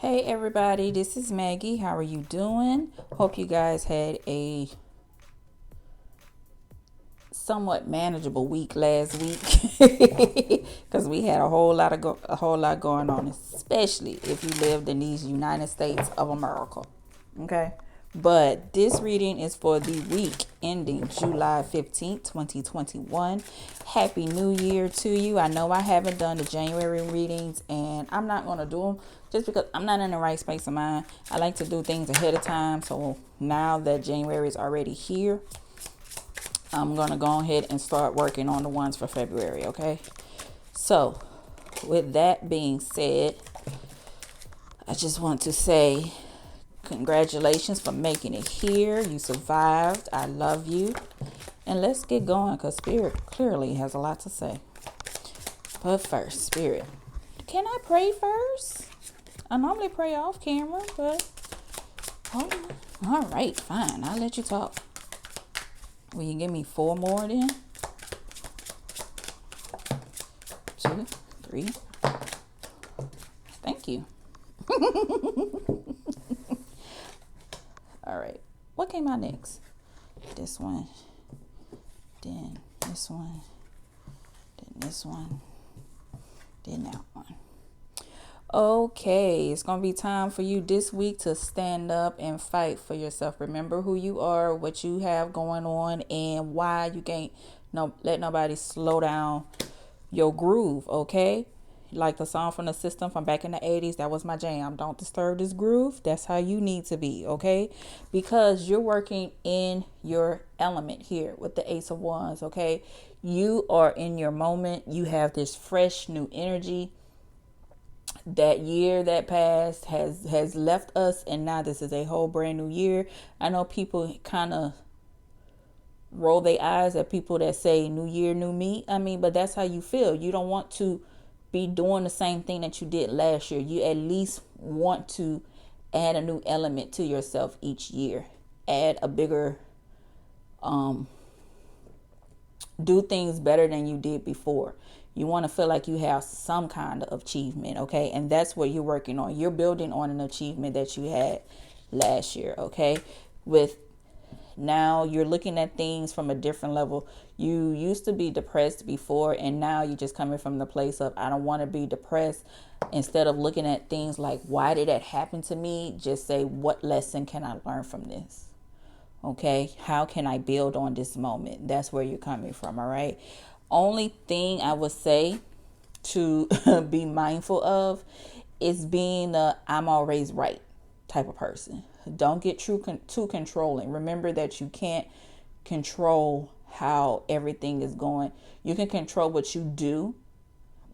Hey everybody, this is Maggie. How are you doing? Hope you guys had a somewhat manageable week last week because we had a whole lot going on, especially if you lived in these United States of America. Okay? But this reading is for the week ending July 15th, 2021. Happy New Year to you. I know I haven't done the January readings and I'm not going to do them just because I'm not in the right space of mind. I like to do things ahead of time. So now that January is already here, I'm going to go ahead and start working on the ones for February. Okay. So with that being said, I just want to say congratulations for making it here. You survived. I love you. And let's get going because Spirit clearly has a lot to say. But first, Spirit, can I pray first? I normally pray off camera, but hold on. All right, fine. I'll let you talk. Will you give me 4 more then? 2, 3. Thank you. All right. What came out next? This one. Then this one. Then this one. Then that one. Okay, it's going to be time for you this week to stand up and fight for yourself. Remember who you are, what you have going on, and why you can't let nobody slow down your groove, okay? Like the song from the System from back in the 80s, that was my jam. Don't disturb this groove. That's how you need to be, okay? Because you're working in your element here with the Ace of Wands, okay? You are in your moment. You have this fresh new energy. That year that passed has left us, and now this is a whole brand new year. I know people kind of roll their eyes at people that say new year, new me. I mean, but that's how you feel. You don't want to be doing the same thing that you did last year. You at least want to add a new element to yourself each year. Add a bigger, do things better than you did before. You want to feel like you have some kind of achievement, okay? And that's what you're working on. You're building on an achievement that you had last year, okay? With now you're looking at things from a different level. You used to be depressed before, and now you're just coming from the place of, I don't want to be depressed. Instead of looking at things like, why did that happen to me? Just say, what lesson can I learn from this? Okay, how can I build on this moment? That's where you're coming from, all right? Only thing I would say to be mindful of is being the I'm always right type of person. Don't get too controlling. Remember that you can't control how everything is going. You can control what you do,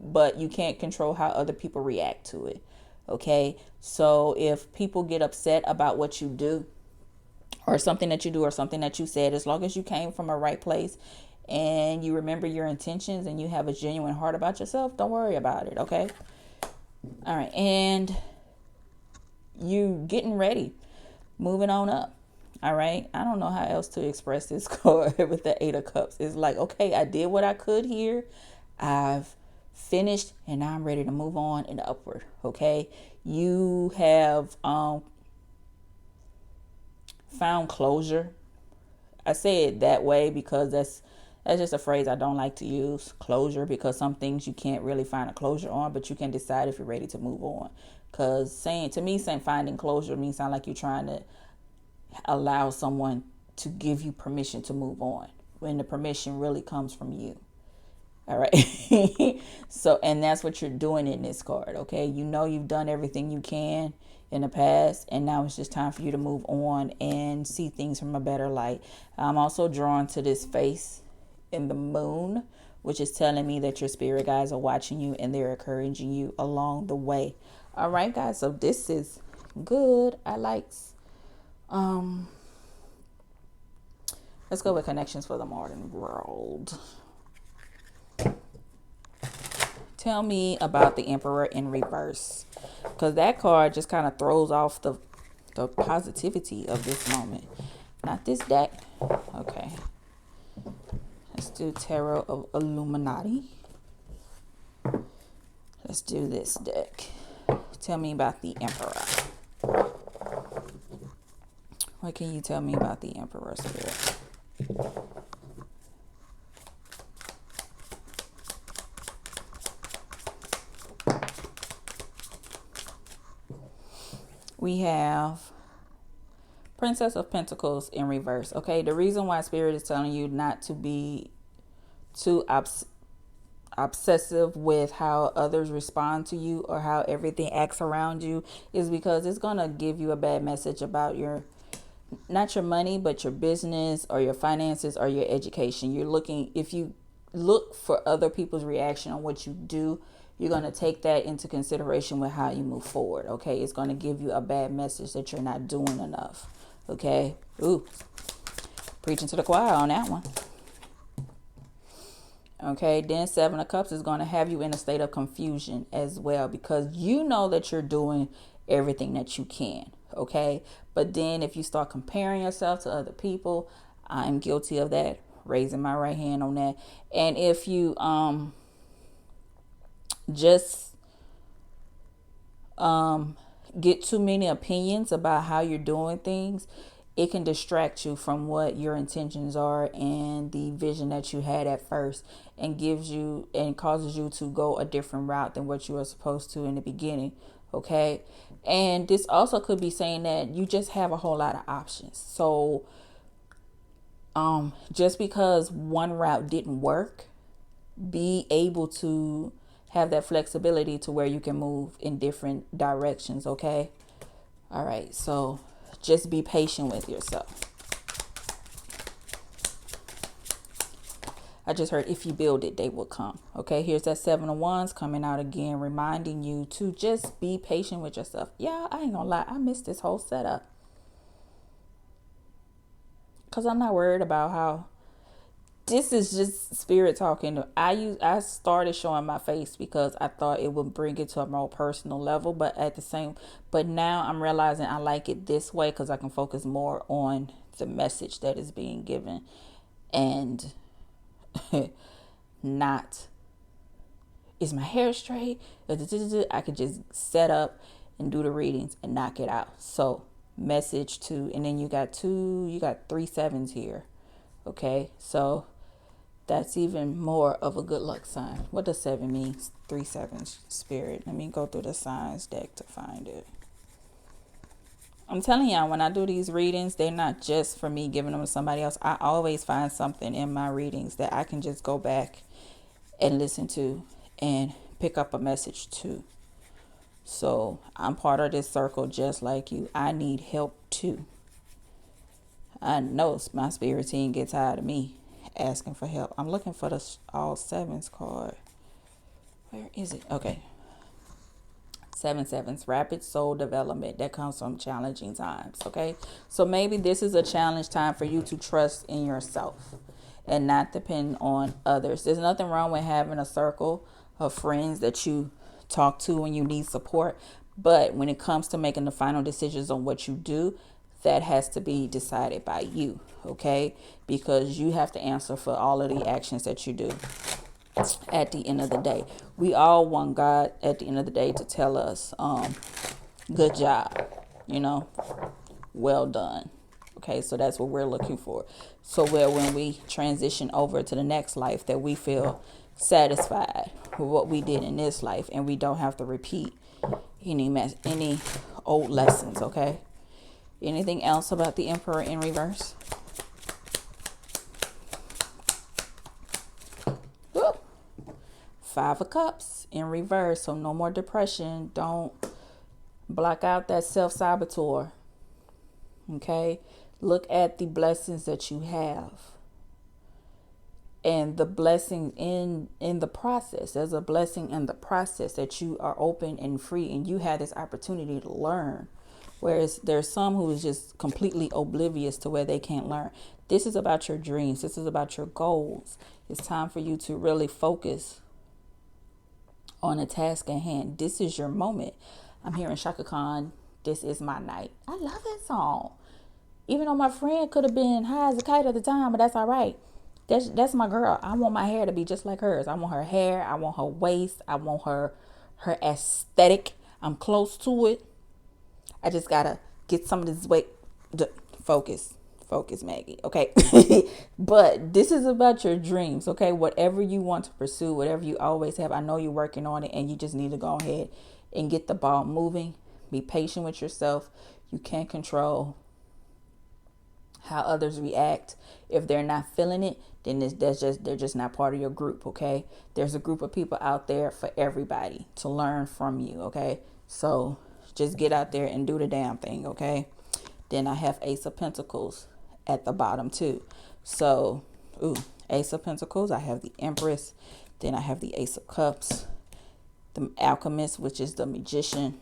but you can't control how other people react to it. Okay, so if people get upset about what you do, or something that you do, or something that you said, as long as you came from a right place and you remember your intentions and you have a genuine heart about yourself, don't worry about it, okay? All right, and you getting ready, moving on up, all right? I don't know how else to express this card with the 8 of Cups. It's like, okay, I did what I could here. I've finished, and now I'm ready to move on and upward, okay? You have found closure. I say it that way because that's just a phrase I don't like to use, closure, because some things you can't really find a closure on, but you can decide if you're ready to move on. Because saying finding closure means sound like you're trying to allow someone to give you permission to move on, when the permission really comes from you. All right. So, and that's what you're doing in this card. Okay. You know, you've done everything you can in the past, and now it's just time for you to move on and see things from a better light. I'm also drawn to this face in the moon, which is telling me that your spirit guides are watching you and they're encouraging you along the way. All right, guys. So this is good. I like, let's go with connections for the modern world. Tell me about the Emperor in reverse, because that card just kind of throws off the positivity of this moment. Not this deck. Okay. Let's do Tarot of Illuminati. Let's do this deck. tell me about the Emperor? What can you tell me about the Emperor, Spirit? We have Princess of Pentacles in reverse. Okay, the reason why Spirit is telling you not to be too obsessive with how others respond to you or how everything acts around you is because it's going to give you a bad message about your, not your money, but your business or your finances or your education. You're looking, if you look for other people's reaction on what you do, you're going to take that into consideration with how you move forward. Okay, it's going to give you a bad message that you're not doing enough. Okay, ooh, preaching to the choir on that one. Okay, then Seven of Cups is going to have you in a state of confusion as well, because you know that you're doing everything that you can. Okay, but then if you start comparing yourself to other people, I'm guilty of that, raising my right hand on that. And if you just get too many opinions about how you're doing things, it can distract you from what your intentions are and the vision that you had at first, and gives you and causes you to go a different route than what you were supposed to in the beginning. Okay, and this also could be saying that you just have a whole lot of options. So just because one route didn't work, be able to have that flexibility to where you can move in different directions. Okay, all right, so just be patient with yourself. I just heard if you build it, they will come. Okay, here's that Seven of Wands coming out again, reminding you to just be patient with yourself. Yeah, I ain't gonna lie, I missed this whole setup because I'm not worried about how. This is just Spirit talking. I started showing my face because I thought it would bring it to a more personal level, but now I'm realizing I like it this way because I can focus more on the message that is being given, and not, is my hair straight? I could just set up and do the readings and knock it out. So message two, and then you got three sevens here. Okay, so that's even more of a good luck sign. What does 7 mean? 3 sevens, Spirit. Let me go through the signs deck to find it. I'm telling y'all, when I do these readings, they're not just for me giving them to somebody else. I always find something in my readings that I can just go back and listen to and pick up a message too. So I'm part of this circle just like you. I need help too. I know my spirit team gets tired of me asking for help. I'm looking for the all sevens card. Where is it? Okay. 7 sevens, rapid soul development. That comes from challenging times. Okay, so maybe this is a challenge time for you to trust in yourself and not depend on others. There's nothing wrong with having a circle of friends that you talk to when you need support, but when it comes to making the final decisions on what you do, that has to be decided by you. Okay, because you have to answer for all of the actions that you do. At the end of the day, we all want God at the end of the day to tell us, good job, well done. Okay, so that's what we're looking for. So when we transition over to the next life, that we feel satisfied with what we did in this life, and we don't have to repeat any old lessons. Okay, anything else about the Emperor in reverse? 5 of Cups in reverse. So no more depression. Don't block out that self-saboteur. Okay, look at the blessings that you have and the blessings in the process. There's a blessing in the process that you are open and free, and you have this opportunity to learn, whereas there's some who is just completely oblivious to where they can't learn. This is about your dreams. This is about your goals. It's time for you to really focus on a task at hand. This is your moment. I'm hearing Shaka Khan, This Is My Night. I love that song. Even though my friend could have been high as a kite at the time, but that's all right. That's my girl. I want my hair to be just like hers. I want her hair. I want her waist. I want her aesthetic. I'm close to it. I just gotta get some of this weight. Focus, Maggie. Okay. But this is about your dreams. Okay. Whatever you want to pursue, whatever you always have, I know you're working on it, and you just need to go ahead and get the ball moving. Be patient with yourself. You can't control how others react. If they're not feeling it, then they're just not part of your group. Okay. There's a group of people out there for everybody to learn from you. Okay. So just get out there and do the damn thing. Okay. Then I have Ace of Pentacles at the bottom too. So, Ace of Pentacles. I have the Empress. Then I have the Ace of Cups, the Alchemist, which is the Magician,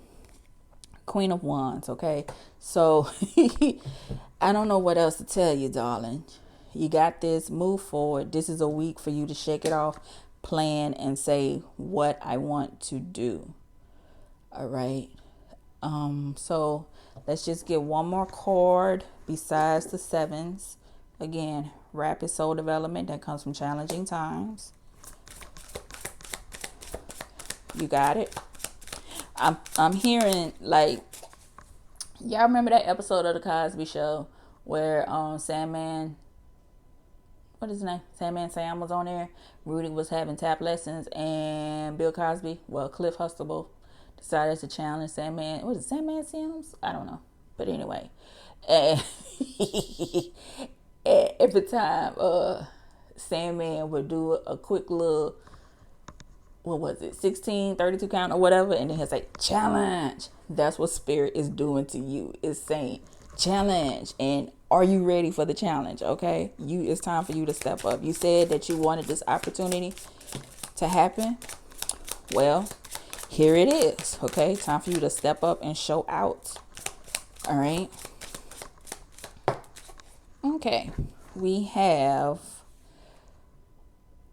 Queen of Wands. Okay. So I don't know what else to tell you, darling. You got this. Move forward. This is a week for you to shake it off, plan, and say what I want to do. All right. So let's just get one more card besides the sevens. Again, rapid soul development that comes from challenging times. You got it. I'm hearing, like, y'all remember that episode of the Cosby Show where Sandman, what is his name? Sandman Sam was on there. Rudy was having tap lessons, and Cliff Huxtable decided to challenge Sandman. Was it Sandman Sims? I don't know. But anyway. And every time Sandman would do a quick little, what was it, 16, 32 count or whatever, and then he'll say, challenge. That's what Spirit is doing to you. It's saying, challenge. And are you ready for the challenge? Okay. It's time for you to step up. You said that you wanted this opportunity to happen. Well, here it is. Okay. Time for you to step up and show out. All right. Okay. We have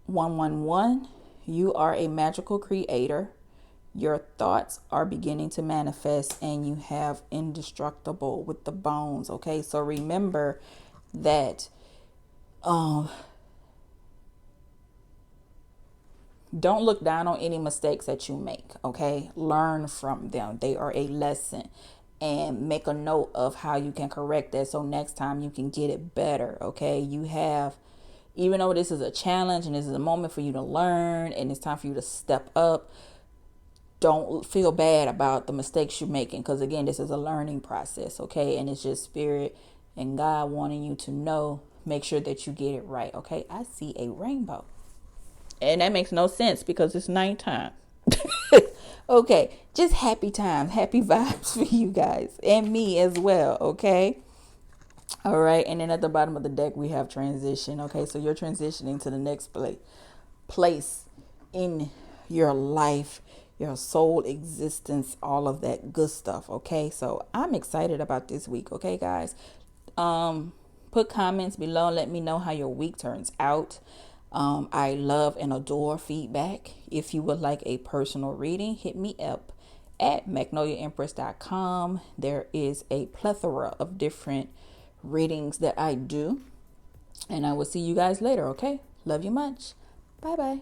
111. You are a magical creator. Your thoughts are beginning to manifest, and you have indestructible with the bones. Okay. So remember that, don't look down on any mistakes that you make. Okay. Learn from them. They are a lesson, and make a note of how you can correct that. So next time you can get it better. Okay. Even though this is a challenge and this is a moment for you to learn and it's time for you to step up, don't feel bad about the mistakes you're making. Because again, this is a learning process. Okay. And it's just Spirit and God wanting you to know, make sure that you get it right. Okay. I see a rainbow. And that makes no sense because it's nighttime. Okay. Just happy times, happy vibes for you guys and me as well. Okay. All right. And then at the bottom of the deck, we have transition. Okay. So you're transitioning to the next place in your life, your soul existence, all of that good stuff. Okay. So I'm excited about this week. Okay, guys. Put comments below. Let me know how your week turns out. I love and adore feedback. If you would like a personal reading, hit me up at magnoliaempress.com. There is a plethora of different readings that I do, and I will see you guys later. Okay. Love you much. Bye bye.